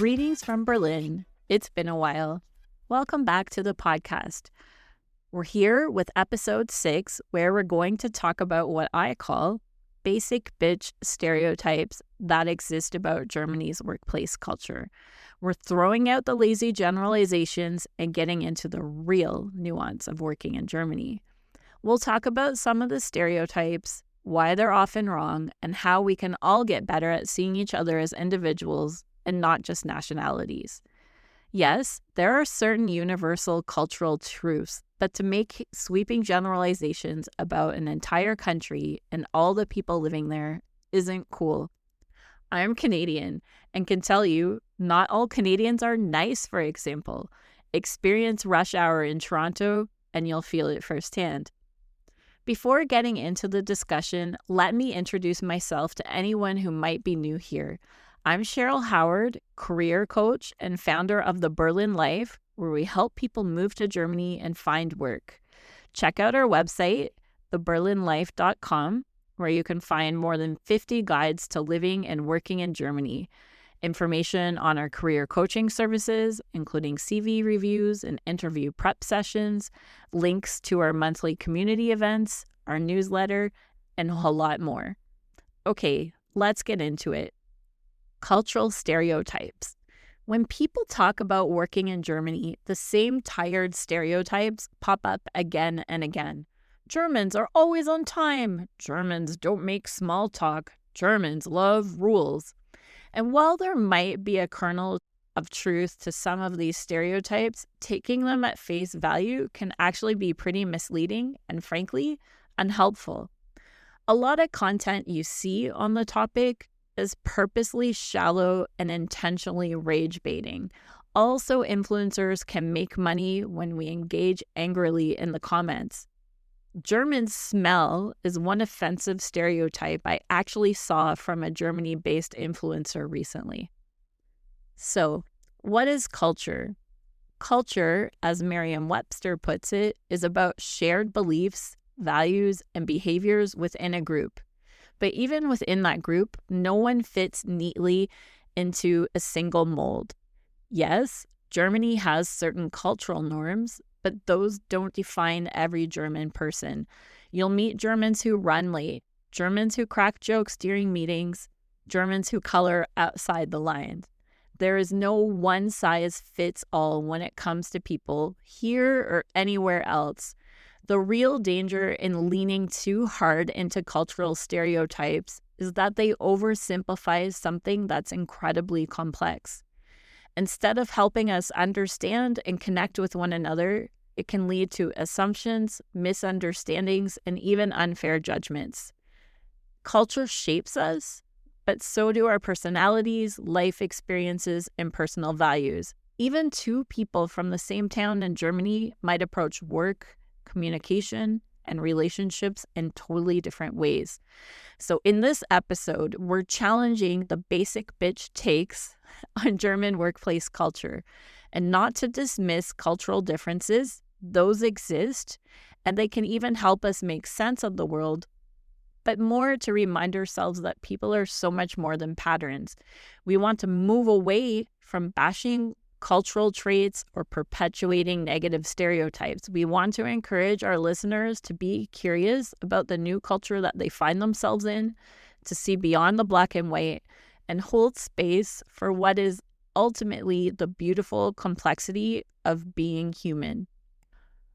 Greetings from Berlin. It's been a while. Welcome back to the podcast. We're here with episode 6, where we're going to talk about what I call basic bitch stereotypes that exist about Germany's workplace culture. We're throwing out the lazy generalizations and getting into the real nuance of working in Germany. We'll talk about some of the stereotypes, why they're often wrong, and how we can all get better at seeing each other as individuals and not just nationalities. Yes, there are certain universal cultural truths, but to make sweeping generalizations about an entire country and all the people living there isn't cool. I'm Canadian and can tell you, not all Canadians are nice, for example. Experience rush hour in Toronto and you'll feel it firsthand. Before getting into the discussion, let me introduce myself to anyone who might be new here. I'm Cheryl Howard, career coach and founder of the Berlin Life, where we help people move to Germany and find work. Check out our website, theberlinlife.com, where you can find more than 50 guides to living and working in Germany. Information on our career coaching services, including CV reviews and interview prep sessions, links to our monthly community events, our newsletter, and a whole lot more. Okay, let's get into it. Cultural stereotypes. When people talk about working in Germany, the same tired stereotypes pop up again and again. Germans are always on time. Germans don't make small talk. Germans love rules. And while there might be a kernel of truth to some of these stereotypes, taking them at face value can actually be pretty misleading and, frankly, unhelpful. A lot of content you see on the topic is purposely shallow and intentionally rage baiting. Also, influencers can make money when we engage angrily in the comments. Germans smell is one offensive stereotype I actually saw from a Germany-based influencer recently. So, what is culture? Culture, as Merriam-Webster puts it, is about shared beliefs, values, and behaviors within a group. But even within that group, no one fits neatly into a single mold. Yes, Germany has certain cultural norms, but those don't define every German person. You'll meet Germans who run late, Germans who crack jokes during meetings, Germans who color outside the lines. There is no one-size-fits-all when it comes to people here or anywhere else. The real danger in leaning too hard into cultural stereotypes is that they oversimplify something that's incredibly complex. Instead of helping us understand and connect with one another, it can lead to assumptions, misunderstandings, and even unfair judgments. Culture shapes us, but so do our personalities, life experiences, and personal values. Even two people from the same town in Germany might approach work, communication, and relationships in totally different ways. So in this episode, we're challenging the basic bitch takes on German workplace culture, and not to dismiss cultural differences. Those exist, and they can even help us make sense of the world, but more to remind ourselves that people are so much more than patterns. We want to move away from bashing cultural traits or perpetuating negative stereotypes. We want to encourage our listeners to be curious about the new culture that they find themselves in, to see beyond the black and white, and hold space for what is ultimately the beautiful complexity of being human.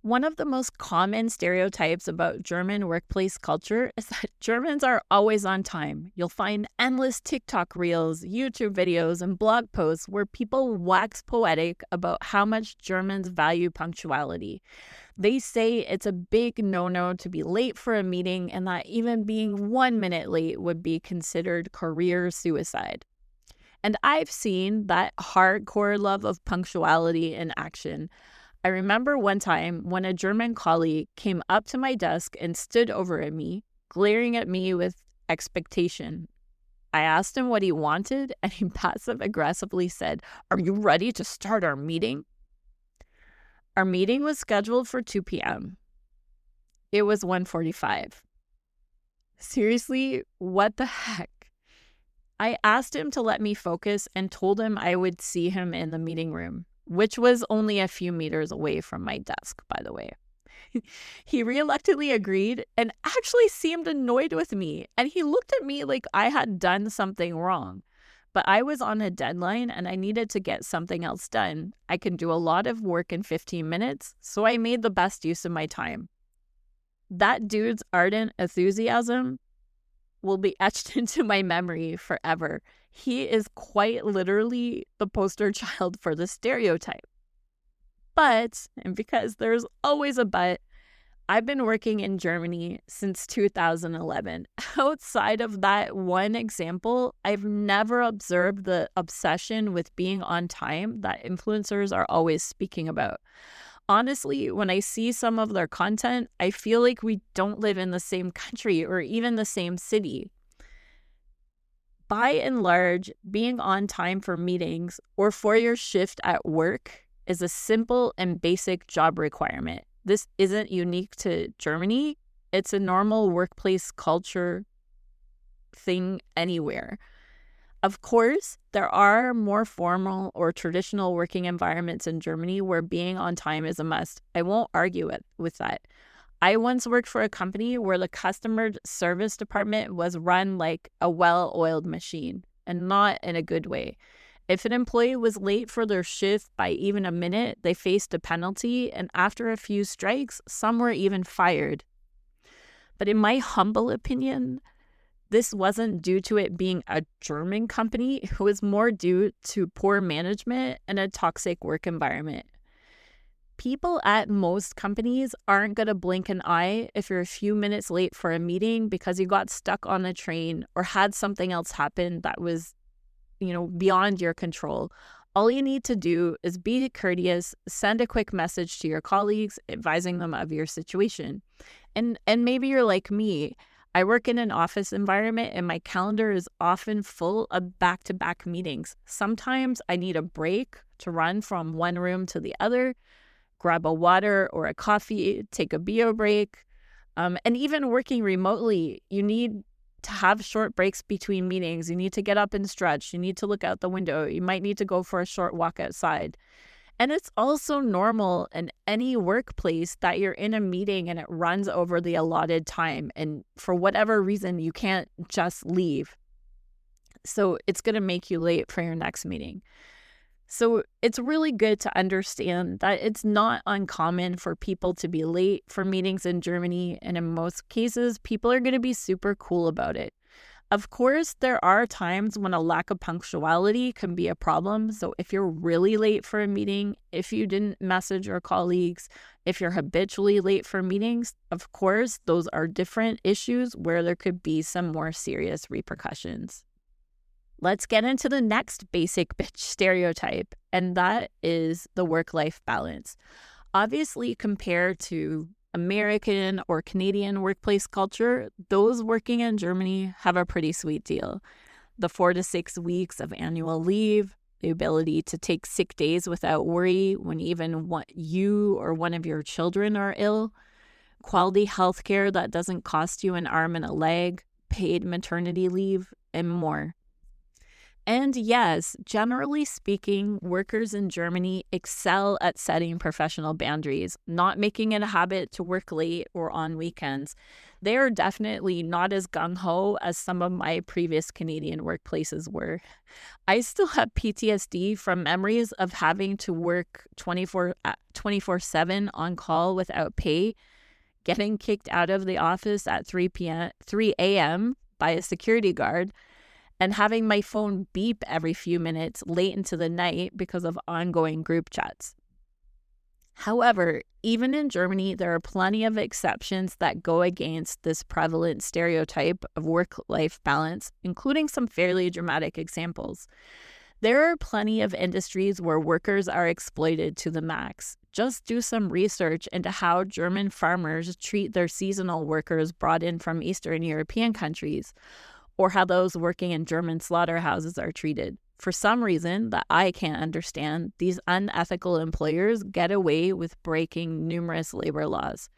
One of the most common stereotypes about German workplace culture is that Germans are always on time. You'll find endless TikTok reels, YouTube videos, and blog posts where people wax poetic about how much Germans value punctuality. They say it's a big no-no to be late for a meeting, and that even being 1 minute late would be considered career suicide. And I've seen that hardcore love of punctuality in action. I remember one time when a German colleague came up to my desk and stood over at me, glaring at me with expectation. I asked him what he wanted, and he passive-aggressively said, "Are you ready to start our meeting?" Our meeting was scheduled for 2 p.m. It was 1:45. Seriously, what the heck? I asked him to let me focus and told him I would see him in the meeting room, which was only a few meters away from my desk, by the way. He reluctantly agreed and actually seemed annoyed with me, and he looked at me like I had done something wrong. But I was on a deadline and I needed to get something else done. I can do a lot of work in 15 minutes, so I made the best use of my time. That dude's ardent enthusiasm will be etched into my memory forever. He is quite literally the poster child for the stereotype. But, and because there's always a but, I've been working in Germany since 2011. Outside of that one example, I've never observed the obsession with being on time that influencers are always speaking about. Honestly, when I see some of their content, I feel like we don't live in the same country or even the same city. By and large, being on time for meetings or for your shift at work is a simple and basic job requirement. This isn't unique to Germany. It's a normal workplace culture thing anywhere. Of course, there are more formal or traditional working environments in Germany where being on time is a must. I won't argue with that. I once worked for a company where the customer service department was run like a well-oiled machine, and not in a good way. If an employee was late for their shift by even a minute, they faced a penalty, and after a few strikes, some were even fired. But in my humble opinion, this wasn't due to it being a German company. It was more due to poor management and a toxic work environment. People at most companies aren't going to blink an eye if you're a few minutes late for a meeting because you got stuck on a train or had something else happen that was beyond your control. All you need to do is be courteous, send a quick message to your colleagues, advising them of your situation. And maybe you're like me. I work in an office environment and my calendar is often full of back-to-back meetings. Sometimes I need a break to run from one room to the other, grab a water or a coffee, take a bio break. And even working remotely, you need to have short breaks between meetings. You need to get up and stretch. You need to look out the window. You might need to go for a short walk outside. And it's also normal in any workplace that you're in a meeting and it runs over the allotted time. And for whatever reason, you can't just leave. So it's going to make you late for your next meeting. So it's really good to understand that it's not uncommon for people to be late for meetings in Germany, and in most cases, people are going to be super cool about it. Of course, there are times when a lack of punctuality can be a problem. So if you're really late for a meeting, if you didn't message your colleagues, if you're habitually late for meetings, of course, those are different issues where there could be some more serious repercussions. Let's get into the next basic bitch stereotype, and that is the work-life balance. Obviously, compared to American or Canadian workplace culture, those working in Germany have a pretty sweet deal. The 4 to 6 weeks of annual leave, the ability to take sick days without worry when even you or one of your children are ill, quality healthcare that doesn't cost you an arm and a leg, paid maternity leave, and more. And yes, generally speaking, workers in Germany excel at setting professional boundaries, not making it a habit to work late or on weekends. They are definitely not as gung-ho as some of my previous Canadian workplaces were. I still have PTSD from memories of having to work 24/7 on call without pay, getting kicked out of the office at 3 a.m. by a security guard, and having my phone beep every few minutes late into the night because of ongoing group chats. However, even in Germany, there are plenty of exceptions that go against this prevalent stereotype of work-life balance, including some fairly dramatic examples. There are plenty of industries where workers are exploited to the max. Just do some research into how German farmers treat their seasonal workers brought in from Eastern European countries, or how those working in German slaughterhouses are treated. For some reason that I can't understand, these unethical employers get away with breaking numerous labor laws.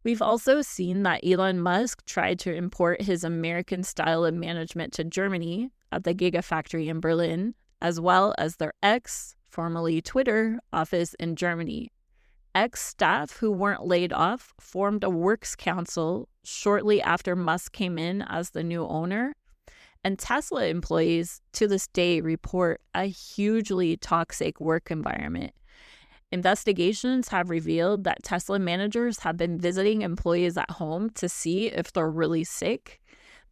We've also seen that Elon Musk tried to import his American style of management to Germany at the Gigafactory in Berlin, as well as their X, formerly Twitter, office in Germany. X staff who weren't laid off formed a works council shortly after Musk came in as the new owner. And Tesla employees to this day report a hugely toxic work environment. Investigations have revealed that Tesla managers have been visiting employees at home to see if they're really sick.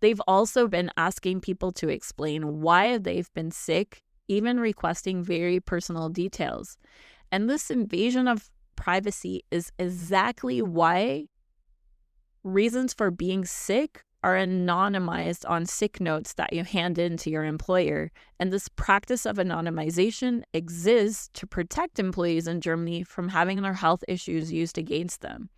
They've also been asking people to explain why they've been sick, even requesting very personal details. And this invasion of privacy is exactly why reasons for being sick are anonymized on sick notes that you hand in to your employer. And this practice of anonymization exists to protect employees in Germany from having their health issues used against them.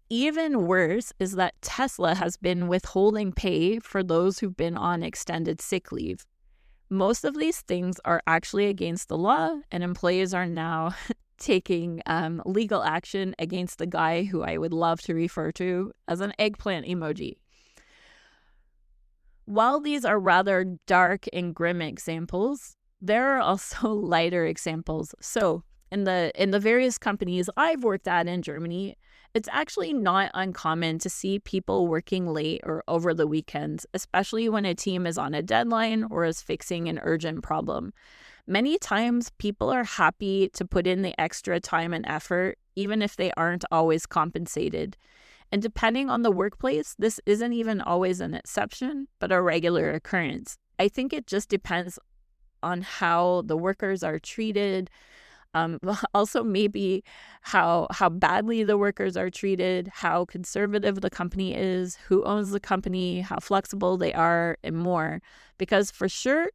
Even worse is that Tesla has been withholding pay for those who've been on extended sick leave. Most of these things are actually against the law, and employees are now taking legal action against the guy who I would love to refer to as an eggplant emoji. While these are rather dark and grim examples, there are also lighter examples. So in the various companies I've worked at in Germany, it's actually not uncommon to see people working late or over the weekends, especially when a team is on a deadline or is fixing an urgent problem. Many times, people are happy to put in the extra time and effort, even if they aren't always compensated. And depending on the workplace, this isn't even always an exception, but a regular occurrence. I think it just depends on how the workers are treated, also maybe how badly the workers are treated, how conservative the company is, who owns the company, how flexible they are, and more. Because for sure,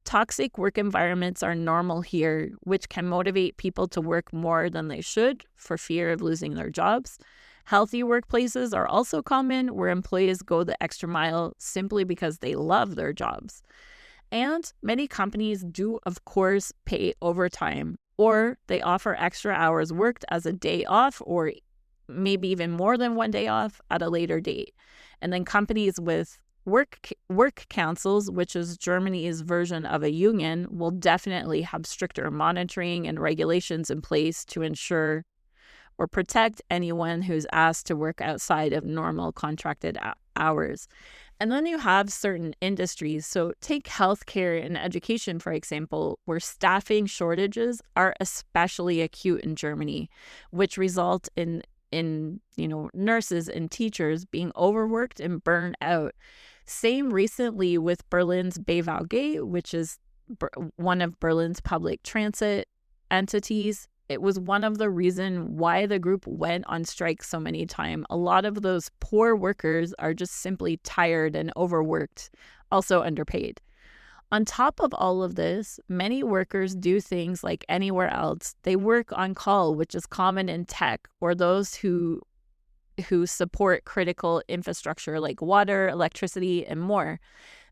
toxic work environments are normal here, which can motivate people to work more than they should for fear of losing their jobs. Healthy workplaces are also common, where employees go the extra mile simply because they love their jobs. And many companies do, of course, pay overtime, or they offer extra hours worked as a day off, or maybe even more than one day off at a later date. And then companies with work councils, which is Germany's version of a union, will definitely have stricter monitoring and regulations in place to ensure or protect anyone who's asked to work outside of normal contracted hours. And then you have certain industries. So take healthcare and education, for example, where staffing shortages are especially acute in Germany, which result in nurses and teachers being overworked and burned out. Same recently with Berlin's 𝗵𝗹𝗪, which is one of Berlin's public transit entities. It was one of the reasons why the group went on strike so many times. A lot of those poor workers are just simply tired and overworked, also underpaid. On top of all of this, many workers do things like anywhere else. They work on call, which is common in tech, or those who support critical infrastructure like water, electricity, and more.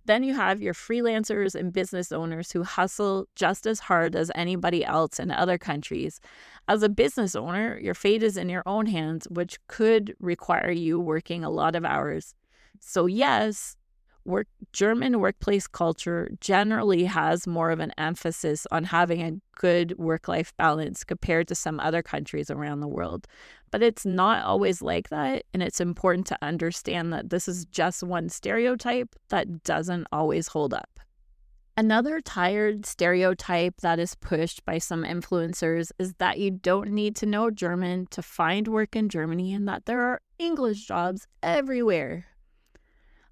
Then you have your freelancers and business owners who hustle just as hard as anybody else in other countries. As a business owner, your fate is in your own hands, which could require you working a lot of hours. So yes, German workplace culture generally has more of an emphasis on having a good work-life balance compared to some other countries around the world. But it's not always like that, and it's important to understand that this is just one stereotype that doesn't always hold up. Another tired stereotype that is pushed by some influencers is that you don't need to know German to find work in Germany and that there are English jobs everywhere.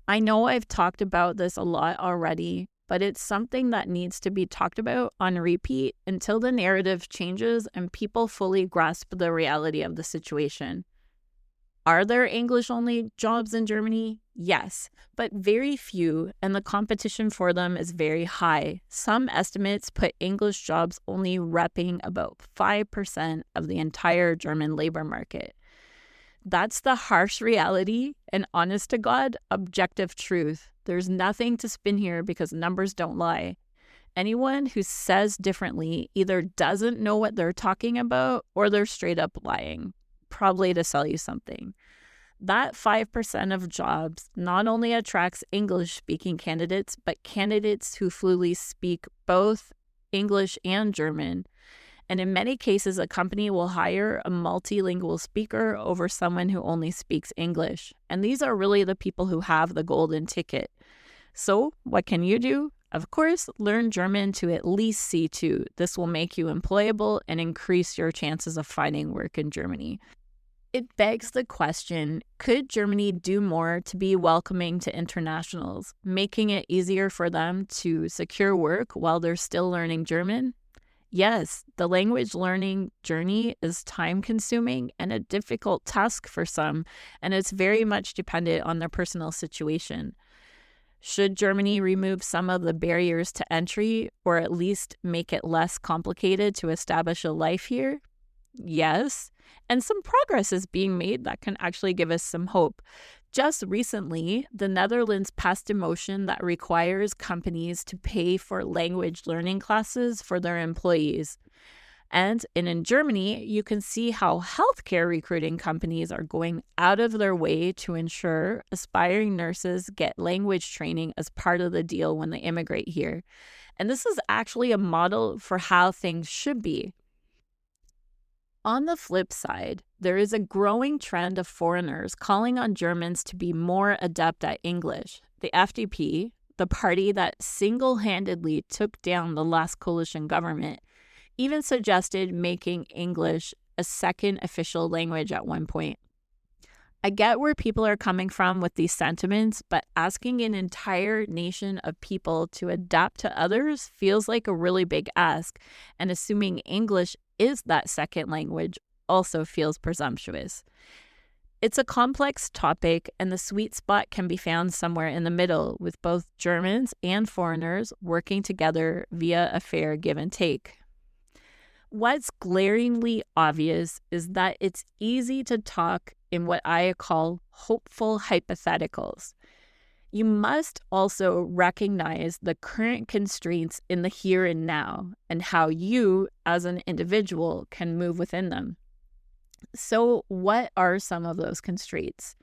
I know I've talked about this a lot already, but it's something that needs to be talked about on repeat until the narrative changes and people fully grasp the reality of the situation. Are there English-only jobs in Germany? Yes, but very few, and the competition for them is very high. Some estimates put English jobs only repping about 5% of the entire German labor market. That's the harsh reality and honest to God, objective truth. There's nothing to spin here because numbers don't lie. Anyone who says differently either doesn't know what they're talking about or they're straight up lying. probably to sell you something. That 5% of jobs not only attracts English-speaking candidates, but candidates who fluently speak both English and German. And in many cases, a company will hire a multilingual speaker over someone who only speaks English. And these are really the people who have the golden ticket. So what can you do? Of course, learn German to at least C2. This will make you employable and increase your chances of finding work in Germany. It begs the question, could Germany do more to be welcoming to internationals, making it easier for them to secure work while they're still learning German? Yes, the language learning journey is time-consuming and a difficult task for some, and it's very much dependent on their personal situation. Should Germany remove some of the barriers to entry, or at least make it less complicated to establish a life here? Yes, and some progress is being made that can actually give us some hope. Just recently, the Netherlands passed a motion that requires companies to pay for language learning classes for their employees. And in Germany, you can see how healthcare recruiting companies are going out of their way to ensure aspiring nurses get language training as part of the deal when they immigrate here. And this is actually a model for how things should be. On the flip side, there is a growing trend of foreigners calling on Germans to be more adept at English. The FDP, the party that single-handedly took down the last coalition government, even suggested making English a second official language at one point. I get where people are coming from with these sentiments, but asking an entire nation of people to adapt to others feels like a really big ask, and assuming English is that second language also feels presumptuous. It's a complex topic, and the sweet spot can be found somewhere in the middle, with both Germans and foreigners working together via a fair give and take. What's glaringly obvious is that it's easy to talk in what I call hopeful hypotheticals. You must also recognize the current constraints in the here and now and how you, as an individual, can move within them. So, what are some of those constraints?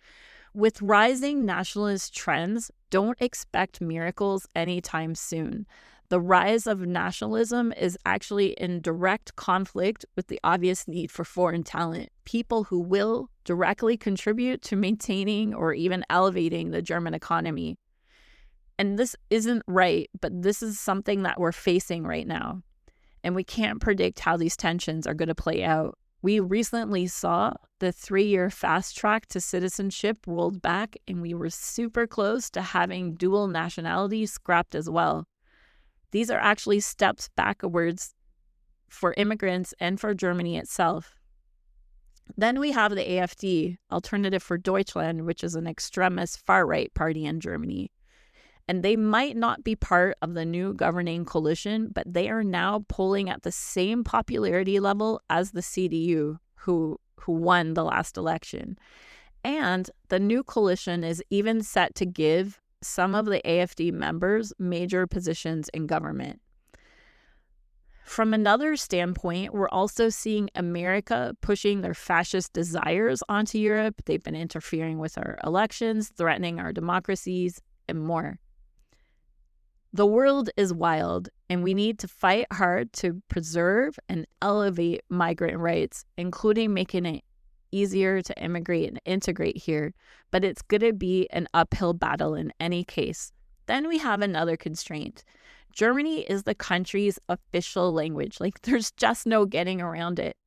With rising nationalist trends, don't expect miracles anytime soon. The rise of nationalism is actually in direct conflict with the obvious need for foreign talent, people who will directly contribute to maintaining or even elevating the German economy. And this isn't right, but this is something that we're facing right now. And we can't predict how these tensions are going to play out. We recently saw the 3-year fast track to citizenship rolled back, and we were super close to having dual nationality scrapped as well. These are actually steps backwards for immigrants and for Germany itself. Then we have the AfD, Alternative for Deutschland, which is an extremist far-right party in Germany. And they might not be part of the new governing coalition, but they are now polling at the same popularity level as the CDU, who won the last election. And the new coalition is even set to give some of the AfD members major positions in government. From another standpoint, we're also seeing America pushing their fascist desires onto Europe. They've been interfering with our elections, threatening our democracies, and more. The world is wild, and we need to fight hard to preserve and elevate migrant rights, including making it easier to immigrate and integrate here, but it's going to be an uphill battle in any case. Then we have another constraint. Germany is the country's official language. There's just no getting around it.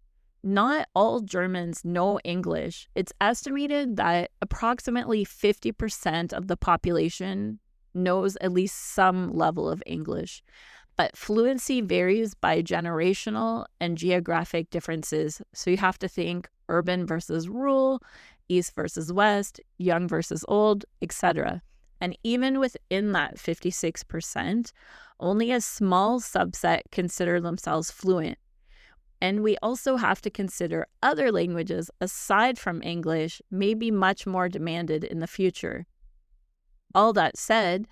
Not all Germans know English. It's estimated that approximately 50% of the population knows at least some level of English, but fluency varies by generational and geographic differences. So you have to think urban versus rural, east versus west, young versus old, etc. And even within that 56%, only a small subset consider themselves fluent. And we also have to consider other languages aside from English may be much more demanded in the future. All that said,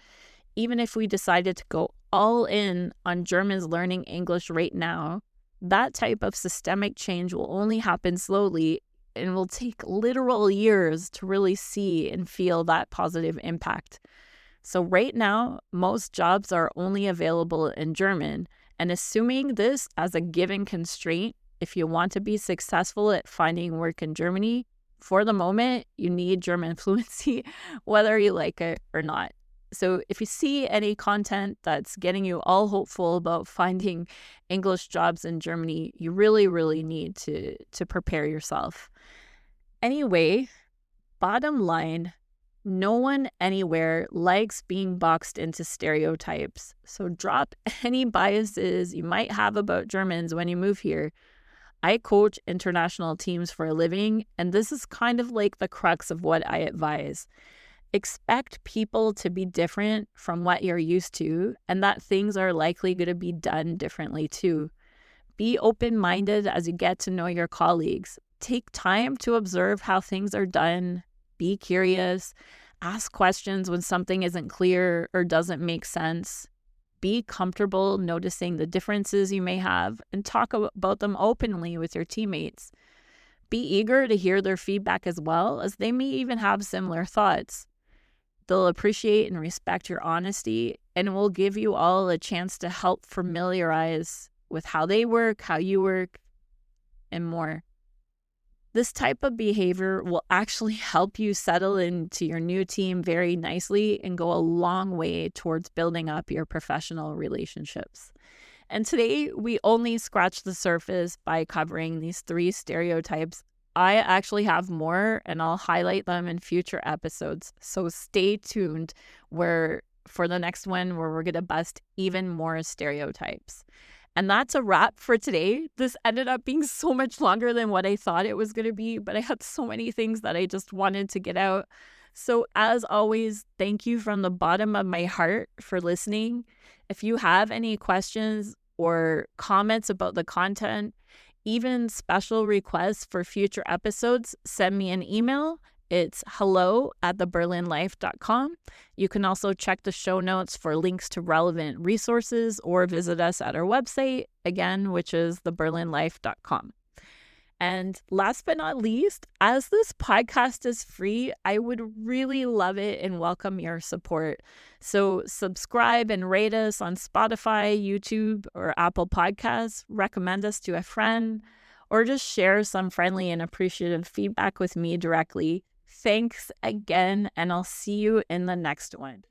even if we decided to go all in on Germans learning English right now, that type of systemic change will only happen slowly and it will take literal years to really see and feel that positive impact. So right now, most jobs are only available in German, and assuming this as a given constraint, if you want to be successful at finding work in Germany, for the moment, you need German fluency, whether you like it or not. So if you see any content that's getting you all hopeful about finding English jobs in Germany, you really, really need to prepare yourself. Anyway, bottom line, no one anywhere likes being boxed into stereotypes. So drop any biases you might have about Germans when you move here. I coach international teams for a living, and this is kind of like the crux of what I advise. Expect people to be different from what you're used to, and that things are likely going to be done differently too. Be open-minded as you get to know your colleagues. Take time to observe how things are done. Be curious. Ask questions when something isn't clear or doesn't make sense. Be comfortable noticing the differences you may have and talk about them openly with your teammates. Be eager to hear their feedback as well, as they may even have similar thoughts. They'll appreciate and respect your honesty, and will give you all a chance to help familiarize with how they work, how you work, and more. This type of behavior will actually help you settle into your new team very nicely and go a long way towards building up your professional relationships. And today, we only scratched the surface by covering these 3 stereotypes. I actually have more, and I'll highlight them in future episodes. So stay tuned for the next one where we're going to bust even more stereotypes. And that's a wrap for today. This ended up being so much longer than what I thought it was going to be, but I had so many things that I just wanted to get out. So as always, thank you from the bottom of my heart for listening. If you have any questions or comments about the content, even special requests for future episodes, send me an email. It's hello@theberlinlife.com. You can also check the show notes for links to relevant resources or visit us at our website, again, which is theberlinlife.com. And last but not least, as this podcast is free, I would really love it and welcome your support. So subscribe and rate us on Spotify, YouTube, or Apple Podcasts. Recommend us to a friend, or just share some friendly and appreciative feedback with me directly. Thanks again, and I'll see you in the next one.